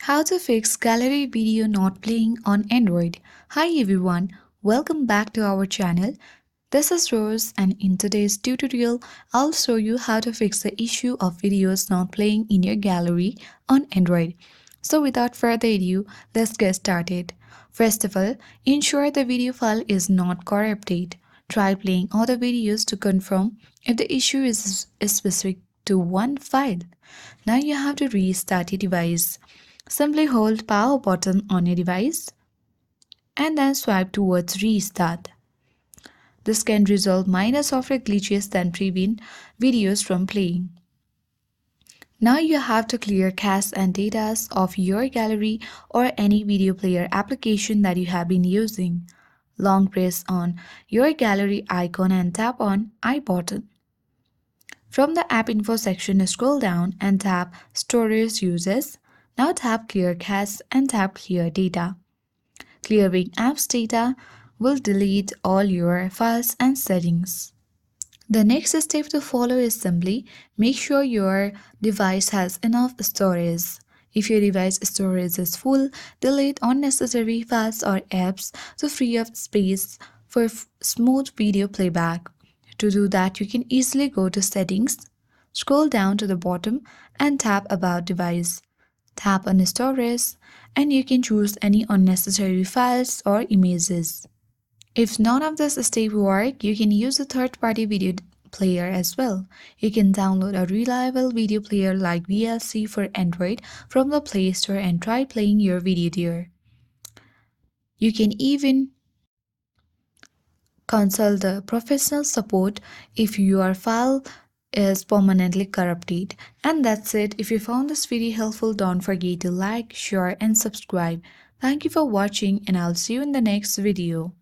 How to fix gallery video not playing on Android. Hi everyone, welcome back to our channel. This is Rose and in today's tutorial, I'll show you how to fix the issue of videos not playing in your gallery on Android. So without further ado, let's get started. First of all, ensure the video file is not corrupted. Try playing all the videos to confirm if the issue is specific to one file. Now you have to restart your device. Simply hold power button on your device and then swipe towards restart. This can resolve minor software glitches that prevent videos from playing. Now you have to clear cache and data of your gallery or any video player application that you have been using. Long press on your gallery icon and tap on I button. From the app info section, scroll down and tap storage uses. Now tap clear cache and tap clear data. Clearing apps data will delete all your files and settings. The next step to follow is simply make sure your device has enough storage. If your device storage is full, delete unnecessary files or apps to free up space for smooth video playback. To do that, you can easily go to Settings, scroll down to the bottom and tap About Device. Tap on Storage and you can choose any unnecessary files or images. If none of this step work, you can use a third-party video player as well. You can download a reliable video player like VLC for Android from the Play Store and try playing your video there. You can even consult the professional support if your file is permanently corrupted. And that's it. If you found this video helpful, don't forget to like, share and subscribe. Thank you for watching and I'll see you in the next video.